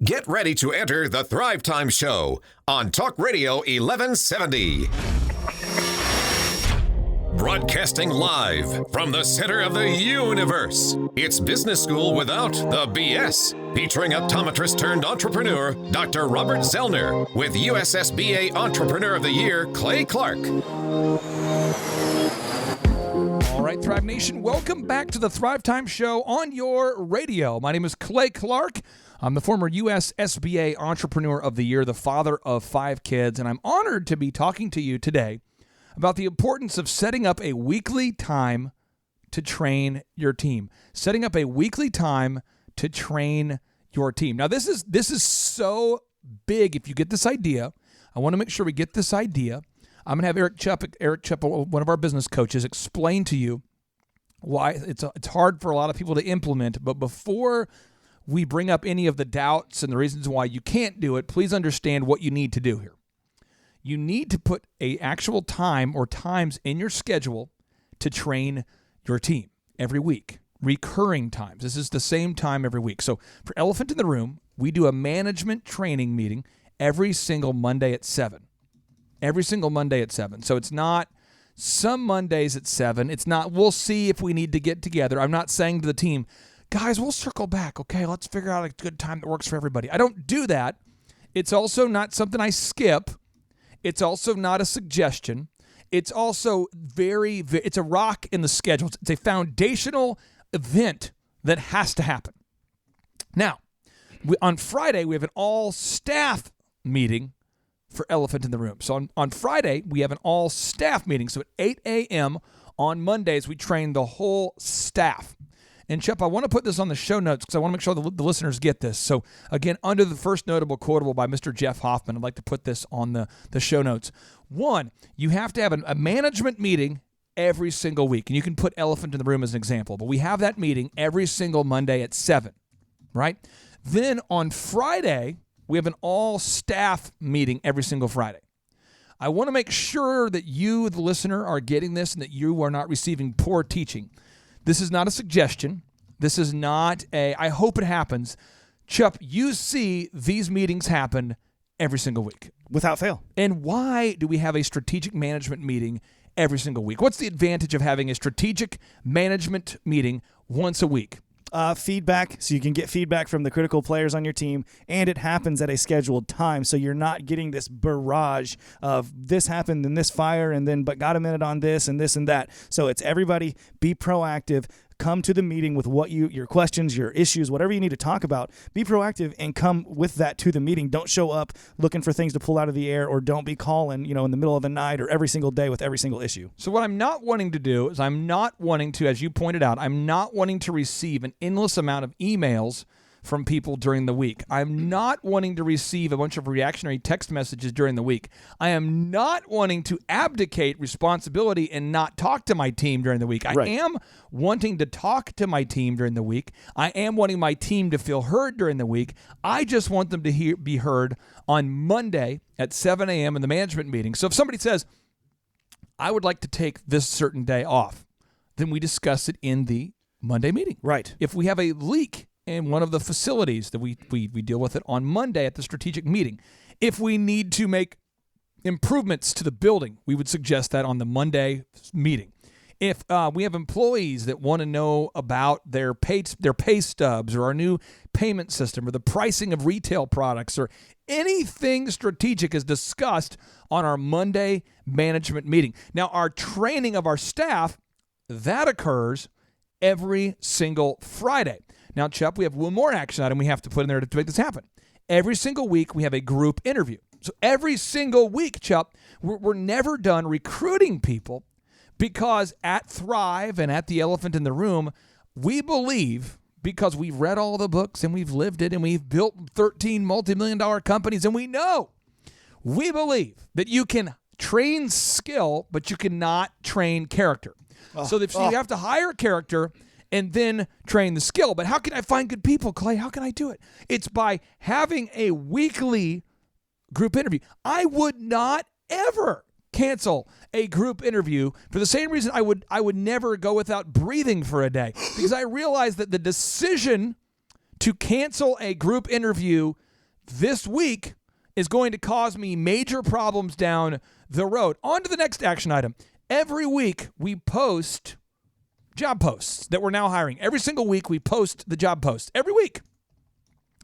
Get ready to enter the Thrivetime Show on Talk Radio 1170. Broadcasting live from the center of the universe. It's Business School Without the BS. Featuring optometrist turned entrepreneur, Dr. Robert Zellner, with USSBA Entrepreneur of the Year, Clay Clark. All right, Thrive Nation, welcome back to the Thrivetime Show on your radio. My name is Clay Clark. I'm the former USSBA Entrepreneur of the Year, the father of 5 kids, and I'm honored to be talking to you today about the importance of setting up a weekly time to train your team. Setting up a weekly time to train your team. Now, this is so big. If you get this idea, I want to make sure we get this idea. I'm going to have Eric Chupp, one of our business coaches, explain to you why it's hard for a lot of people to implement. But before we bring up any of the doubts and the reasons why you can't do it, please understand what you need to do here. You need to put an actual time or times in your schedule to train your team every week. Recurring times. This is the same time every week. So for Elephant in the Room, we do a management training meeting every single Monday at 7. Every single Monday at 7. So it's not some Mondays at 7. It's not, we'll see if we need to get together. I'm not saying to the team, guys, we'll circle back. Okay, let's figure out a good time that works for everybody. I don't do that. It's also not something I skip. It's also not a suggestion. It's also it's a rock in the schedule. It's a foundational event that has to happen. Now, on Friday, we have an all-staff meeting for Elephant in the Room. So on Friday, we have an all-staff meeting. So at 8 a.m. on Mondays, we train the whole staff. And Chup, I want to put this on the show notes because I want to make sure the listeners get this. So again, under the first notable quotable by Mr. Jeff Hoffman, I'd like to put this on the show notes. 1, you have to have a management meeting every single week. And you can put Elephant in the Room as an example. But we have that meeting every single Monday at 7, right? Then on Friday, we have an all-staff meeting every single Friday. I want to make sure that you, the listener, are getting this and that you are not receiving poor teaching. This is not a suggestion. This is not I hope it happens. Chup, you see these meetings happen every single week. Without fail. And why do we have a strategic management meeting every single week? What's the advantage of having a strategic management meeting once a week? Feedback, so you can get feedback from the critical players on your team, and it happens at a scheduled time, so you're not getting this barrage of this happened and this fire and then but got a minute on this and this and that. So it's everybody be proactive. Come to the meeting with your questions, your issues, whatever you need to talk about. Be proactive and come with that to the meeting. Don't show up looking for things to pull out of the air, or don't be calling, in the middle of the night or every single day with every single issue. So what I'm not wanting to do is I'm not wanting to, as you pointed out, I'm not wanting to receive an endless amount of emails from people during the week. I'm not wanting to receive a bunch of reactionary text messages during the week. I am not wanting to abdicate responsibility and not talk to my team during the week. I am wanting to talk to my team during the week. I am wanting my team to feel heard during the week. I just want them to be heard on Monday at 7 a.m. in the management meeting. So if somebody says, I would like to take this certain day off, then we discuss it in the Monday meeting. Right. If we have a leak in one of the facilities, that we deal with it on Monday at the strategic meeting. If we need to make improvements to the building, we would suggest that on the Monday meeting. If we have employees that want to know about their pay stubs or our new payment system or the pricing of retail products or anything strategic is discussed on our Monday management meeting. Now, our training of our staff, that occurs every single Friday. Now, Chup, we have one more action item we have to put in there to make this happen. Every single week, we have a group interview. So every single week, Chup, we're never done recruiting people, because at Thrive and at the Elephant in the Room, we believe, because we've read all the books and we've lived it and we've built 13 multi-million-dollar companies, and we believe that you can train skill, but you cannot train character. So you have to hire character and then train the skill. But how can I find good people, Clay? How can I do it? It's by having a weekly group interview. I would not ever cancel a group interview for the same reason I would never go without breathing for a day, because I realize that the decision to cancel a group interview this week is going to cause me major problems down the road. On to the next action item. Every week we post job posts that we're now hiring. Every single week we post the job posts. Every week.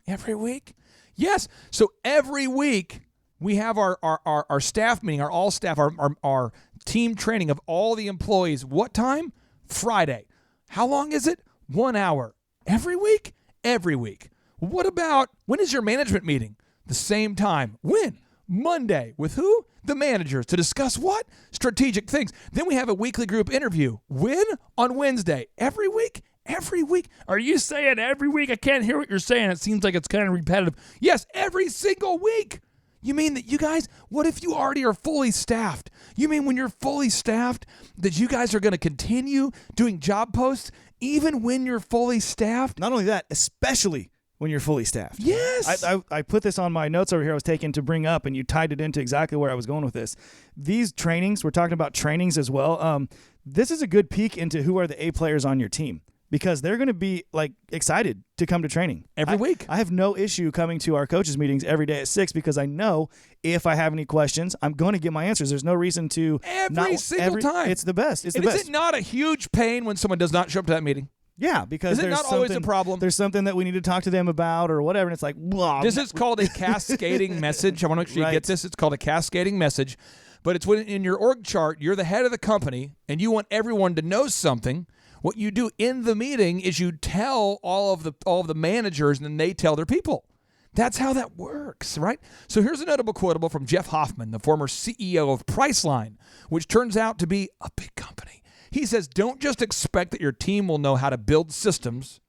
Every week? Yes. So every week we have our staff meeting, our all staff, our team training of all the employees. What time? Friday. How long is it? 1 hour. Every week? Every week. What about, when is your management meeting? The same time. When? Monday. With who? The managers, to discuss what? Strategic things. Then we have a weekly group interview. When? On Wednesday. Every week? Every week. Are you saying every week? I can't hear what you're saying. It seems like it's kind of repetitive. Yes, every single week. You mean that you guys, what if you already are fully staffed? You mean when you're fully staffed that you guys are going to continue doing job posts even when you're fully staffed? Not only that, especially when you're fully staffed. Yes. I put this on my notes over here I was taking to bring up, and you tied it into exactly where I was going with this. These trainings, we're talking about trainings as well. This is a good peek into who are the A players on your team, because they're going to be like excited to come to training every week. I have no issue coming to our coaches meetings every day at 6 because I know if I have any questions, I'm going to get my answers. There's no reason to every single time. It's the best. It's the best. Is it not a huge pain when someone does not show up to that meeting? Yeah, because is it not always a problem? There's something that we need to talk to them about or whatever, and it's like, blah. This is called a cascading message. I want to make sure you get this. It's called a cascading messof, but it's when in your org chart, you're the head of the company, and you want everyone to know something. What you do in the meeting is you tell all of the managers, and then they tell their people. That's how that works, right? So here's a notable quotable from Jeff Hoffman, the former CEO of Priceline, which turns out to be a big company. He says, don't just expect that your team will know how to build systems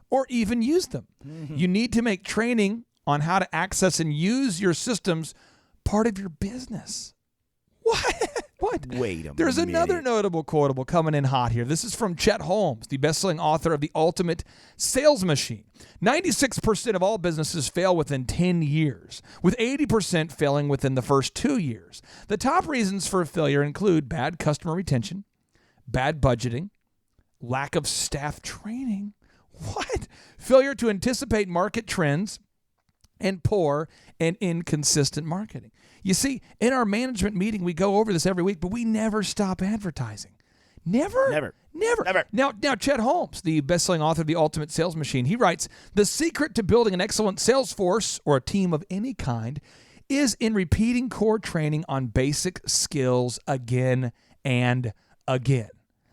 or even use them. Mm-hmm. You need to make training on how to access and use your systems part of your business. What? Wait a minute. There's another notable quotable coming in hot here. This is from Chet Holmes, the best-selling author of The Ultimate Sales Machine. 96% of all businesses fail within 10 years, with 80% failing within the first 2 years. The top reasons for failure include bad customer retention, bad budgeting, lack of staff training, failure to anticipate market trends, and poor and inconsistent marketing. You see, in our management meeting, we go over this every week, but we never stop advertising. Never. Now, Chet Holmes, the best-selling author of The Ultimate Sales Machine, he writes, the secret to building an excellent sales force or a team of any kind is in repeating core training on basic skills again and again.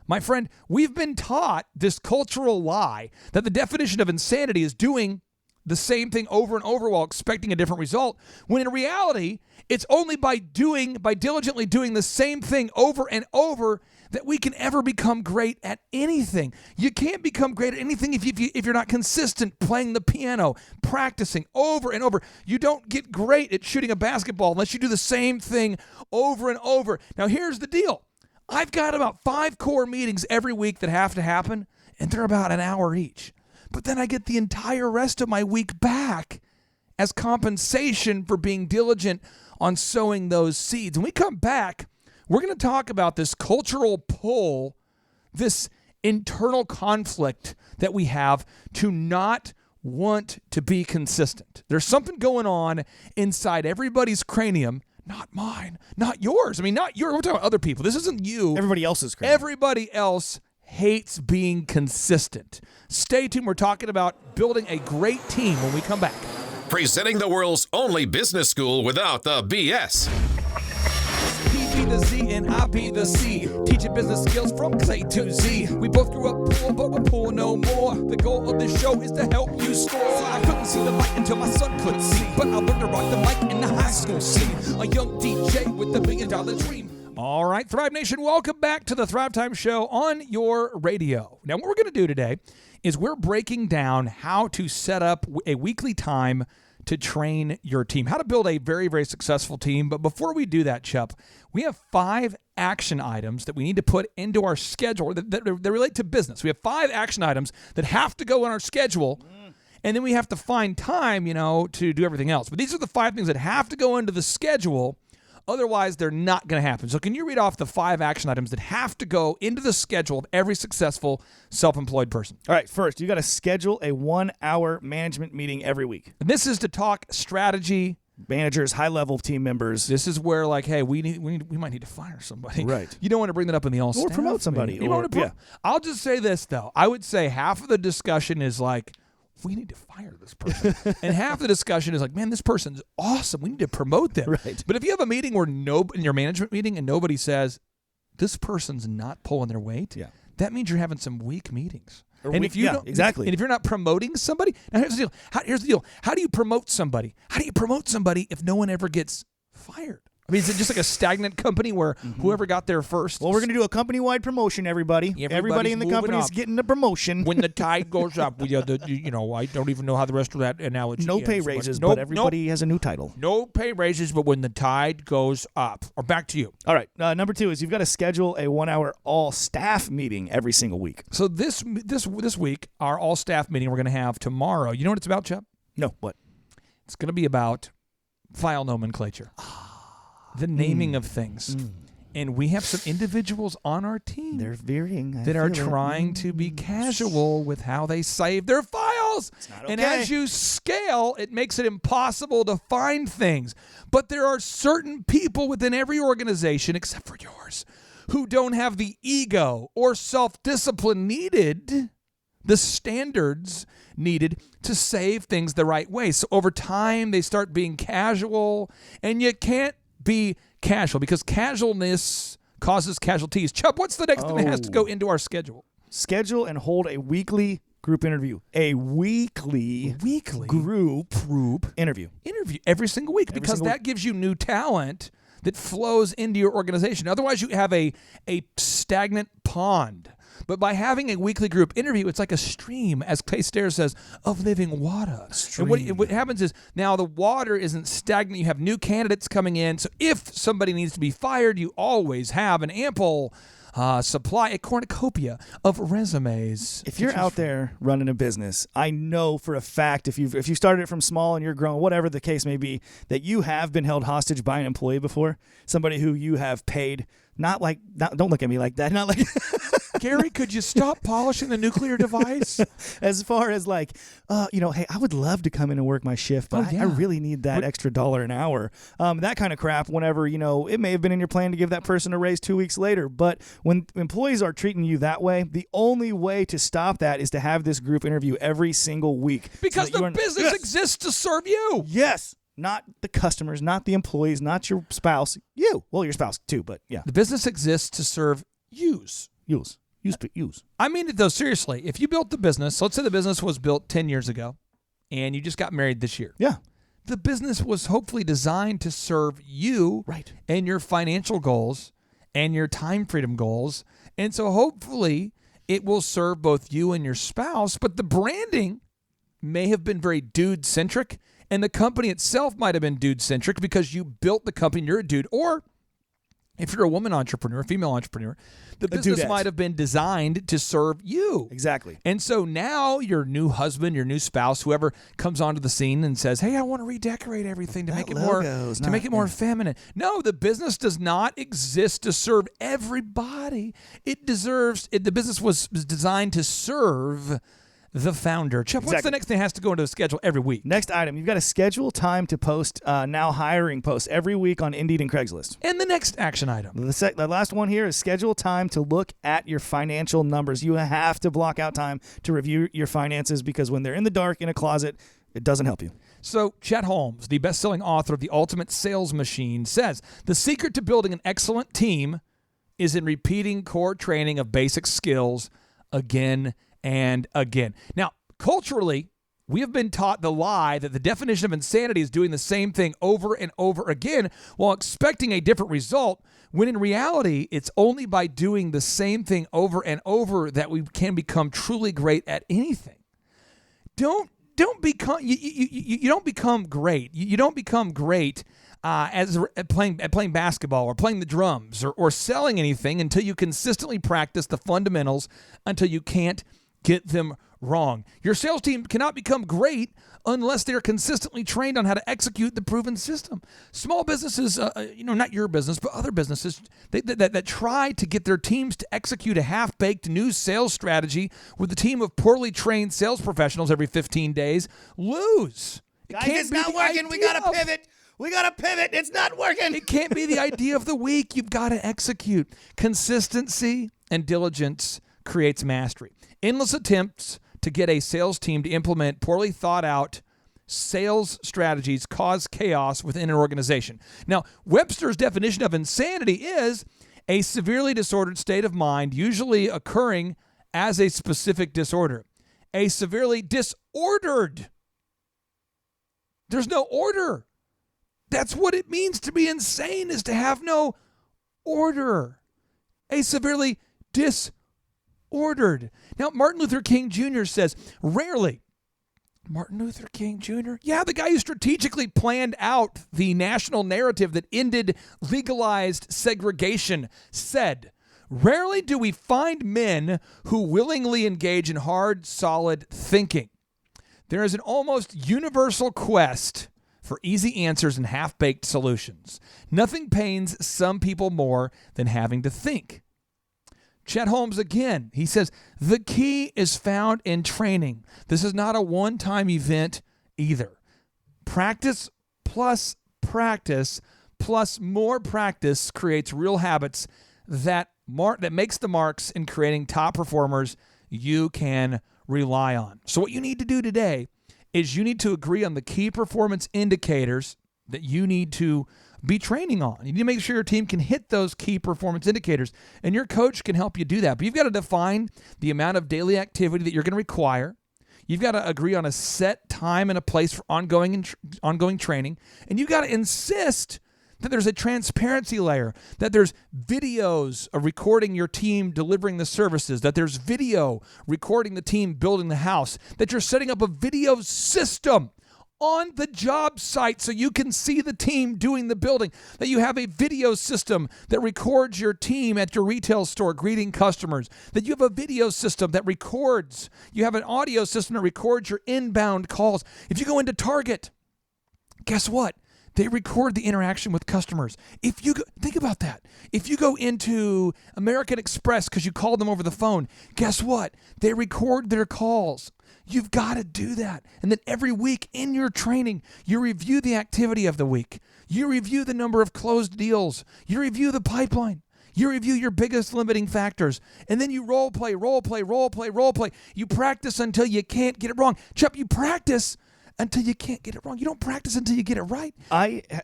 My friend, we've been taught this cultural lie that the definition of insanity is doing the same thing over and over while expecting a different result, when in reality, it's only by diligently doing the same thing over and over that we can ever become great at anything. You can't become great at anything if you're not consistent playing the piano, practicing over and over. You don't get great at shooting a basketball unless you do the same thing over and over. Now, here's the deal. I've got about 5 core meetings every week that have to happen, and they're about an hour each. But then I get the entire rest of my week back as compensation for being diligent on sowing those seeds. When we come back, we're going to talk about this cultural pull, this internal conflict that we have to not want to be consistent. There's something going on inside everybody's cranium. Not mine, not yours. I mean, not yours. We're talking about other people. This isn't you. Everybody else's cranium. Everybody else hates being consistent. Stay tuned. We're talking about building a great team when we come back. Presenting the world's only business school without the BS. He be the Z and I be the C. Teaching business skills from Clay to Z. We both grew up poor, but we're poor no more. The goal of this show is to help you score. I couldn't see the light until my son could see, but I learned to rock the mic in the high school scene. A young DJ with a $1 billion dream. All right, Thrive Nation, welcome back to the Thrivetime Show on your radio. Now, what we're going to do today is we're breaking down how to set up a weekly time to train your team, how to build a very, very successful team. But before we do that, Chup, we have 5 action items that we need to put into our schedule that relate to business. We have 5 action items that have to go on our schedule, and then we have to find time, to do everything else. But these are the 5 things that have to go into the schedule Otherwise, they're not going to happen. So can you read off the 5 action items that have to go into the schedule of every successful self-employed person? All right, first, you got to schedule a 1-hour management meeting every week. And this is to talk strategy. Managers, high-level team members. This is where, like, hey, we might need to fire somebody. Right. You don't want to bring that up in the all-staff. Or promote somebody. I'll just say this, though. I would say half of the discussion is like, we need to fire this person. And half the discussion is like, man, this person's awesome. We need to promote them. Right. But if you have a meeting where in your management meeting and nobody says, this person's not pulling their weight, that means you're having some weak meetings. If you don't, exactly. And if you're not promoting somebody, now here's the deal. How do you promote somebody? How do you promote somebody if no one ever gets fired? I mean, is it just like a stagnant company where whoever got there first? Well, we're going to do a company-wide promotion, everybody. Everybody in the company is getting a promotion. When the tide goes up, I don't even know how the rest of that analogy No ends, pay raises, but everybody has a new title. No pay raises, but when the tide goes up. Or back to you. All right. Number 2 is you've got to schedule a 1-hour all-staff meeting every single week. So this week, our all-staff meeting we're going to have tomorrow, you know what it's about, Chubb? No, what? It's going to be about file nomenclature. The naming of things. And we have some individuals on our team They're veering. that are trying to be casual with how they save their files. It's not okay. And as you scale, it makes it impossible to find things. But there are certain people within every organization, except for yours, who don't have the ego or self-discipline needed, the standards needed to save things the right way. So over time, they start being casual, and you can't be casual because casualness causes casualties. Chubb, what's the next thing that has to go into our schedule? Schedule and hold a weekly group interview. A weekly group interview. Interview every single week because that gives you new talent that flows into your organization. Otherwise, you have a stagnant pond. But by having a weekly group interview, it's like a stream, as Clay Stair says, of living water. And what happens is now the water isn't stagnant. You have new candidates coming in. So if somebody needs to be fired, you always have an ample supply, a cornucopia of resumes. If you're out there running a business, I know for a fact if you started it from small and you're growing, whatever the case may be, that you have been held hostage by an employee before, somebody who you have paid. Don't look at me like that. Not like Gary, could you stop polishing the nuclear device? As far as hey, I would love to come in and work my shift, but I really need that extra $1 an hour. That kind of crap, whenever, it may have been in your plan to give that person a raise 2 weeks later. But when employees are treating you that way, the only way to stop that is to have this group interview every single week. Because the business exists to serve you. Yes. Not the customers, not the employees, not your spouse. You. Well, your spouse too, but yeah. The business exists to serve Use. I mean it, though, seriously. If you built the business, let's say the business was built 10 years ago, and you just got married this year. Yeah. The business was hopefully designed to serve you and your financial goals and your time freedom goals. And so hopefully it will serve both you and your spouse, but the branding may have been very dude-centric, and the company itself might have been dude-centric because you built the company and you're a dude. Or if you're a woman entrepreneur, a female entrepreneur, the business might have been designed to serve you. Exactly. And so now your new husband, your new spouse, whoever comes onto the scene and says, hey, I want to redecorate everything to make it more feminine. No, the business does not exist to serve everybody. The business was designed to serve the founder. Chubb, what's the next thing that has to go into the schedule every week? Next item, you've got to schedule time to post now hiring posts every week on Indeed and Craigslist. And the next action item. The last one here is schedule time to look at your financial numbers. You have to block out time to review your finances because when they're in the dark in a closet, it doesn't help you. So Chet Holmes, the best-selling author of The Ultimate Sales Machine, says, the secret to building an excellent team is in repeating core training of basic skills again and again. Now, culturally, we have been taught the lie that the definition of insanity is doing the same thing over and over again while expecting a different result, when in reality, it's only by doing the same thing over and over that we can become truly great at anything. You don't become great. You don't become great at playing basketball or playing the drums or selling anything until you consistently practice the fundamentals until you can't get them Wrong. Your sales team cannot become great unless they're consistently trained on how to execute the proven system. Small businesses, not your business, but other businesses that try to get their teams to execute a half-baked new sales strategy with a team of poorly trained sales professionals every 15 days lose. Guys, it's not working. We got to pivot. It's not working. It can't be the idea of the week. You've got to execute. Consistency and diligence creates mastery. Endless attempts to get a sales team to implement poorly thought out sales strategies cause chaos within an organization. Now, Webster's definition of insanity is a severely disordered state of mind, usually occurring as a specific disorder. A severely disordered. There's no order. That's what it means to be insane, is to have no order. A severely disordered. Now, Martin Luther King Jr. says, rarely. Martin Luther King Jr.? Yeah, the guy who strategically planned out the national narrative that ended legalized segregation said, rarely do we find men who willingly engage in hard, solid thinking. There is an almost universal quest for easy answers and half-baked solutions. Nothing pains some people more than having to think. Chet Holmes again, he says, the key is found in training. This is not a one-time event either. Practice plus more practice creates real habits that makes the marks in creating top performers you can rely on. So what you need to do today is you need to agree on the key performance indicators that you need to be training on. You need to make sure your team can hit those key performance indicators, and your coach can help you do that. But you've got to define the amount of daily activity that you're going to require. You've got to agree on a set time and a place for ongoing training, and you've got to insist that there's a transparency layer, that there's videos of recording your team delivering the services, that there's video recording the team building the house, that you're setting up a video system on the job site so you can see the team doing the building, that you have a video system that records your team at your retail store greeting customers, that you have a video system that records, you have an audio system that records your inbound calls. If you go into Target, guess what? They record the interaction with customers. Think about that. If you go into American Express because you called them over the phone, guess what? They record their calls. You've got to do that. And then every week in your training, you review the activity of the week. You review the number of closed deals. You review the pipeline. You review your biggest limiting factors. And then you role play. You practice until you can't get it wrong. Chuck, you practice until you can't get it wrong. You don't practice until you get it right.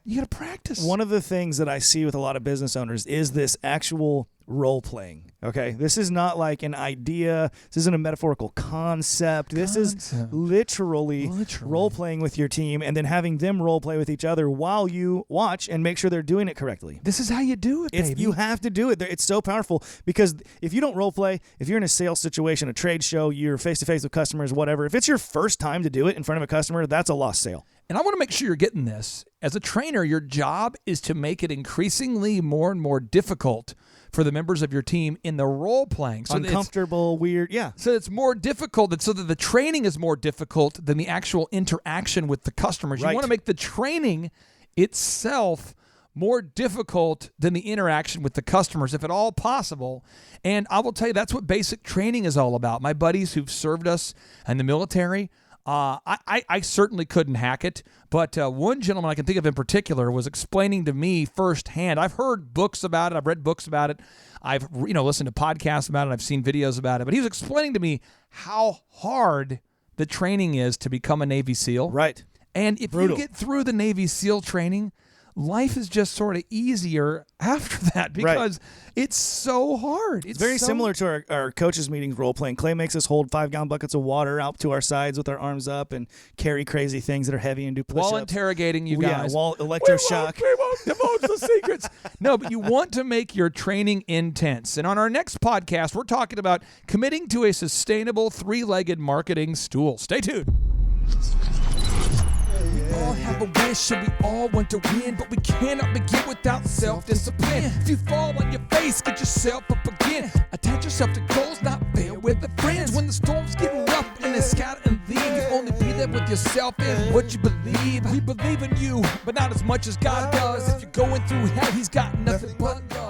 You got to practice. One of the things that I see with a lot of business owners is this actual role playing. Okay, this is not like an idea. This isn't a metaphorical concept. This is literally role playing with your team, and then having them role play with each other while you watch and make sure they're doing it correctly. This is how you do it, baby. You have to do it. It's so powerful, because if you don't role play, if you're in a sales situation, a trade show, you're face to face with customers, whatever, if it's your first time to do it in front of a customer, that's a lost sale. And I want to make sure you're getting this. As a trainer, your job is to make it increasingly more and more difficult for the members of your team in the role playing. So uncomfortable, weird, yeah. So it's more difficult, so that the training is more difficult than the actual interaction with the customers. Right. You want to make the training itself more difficult than the interaction with the customers, if at all possible. And I will tell you, that's what basic training is all about. My buddies who've served us in the military, I certainly couldn't hack it, but one gentleman I can think of in particular was explaining to me firsthand. I've heard books about it. I've read books about it. I've listened to podcasts about it. I've seen videos about it. But he was explaining to me how hard the training is to become a Navy SEAL. Right. And if you get through the Navy SEAL training, life is just sort of easier after that, because it's so hard. It's very similar to our coaches' meetings role playing. Clay makes us hold 5-gallon buckets of water out to our sides with our arms up and carry crazy things that are heavy and do push-ups. While interrogating you guys. Yeah, while electroshock. We won't divulge the secrets. No, but you want to make your training intense. And on our next podcast, we're talking about committing to a sustainable 3-legged marketing stool. Stay tuned. all have a wish and we all want to win, but we cannot begin without self-discipline. If you fall on your face, get yourself up again. Attach yourself to goals, not fail with the friends. When the storms get rough and they scatter and leave, you only be there with yourself and what you believe. We believe in you, but not as much as God does. If you're going through hell, he's got nothing but love.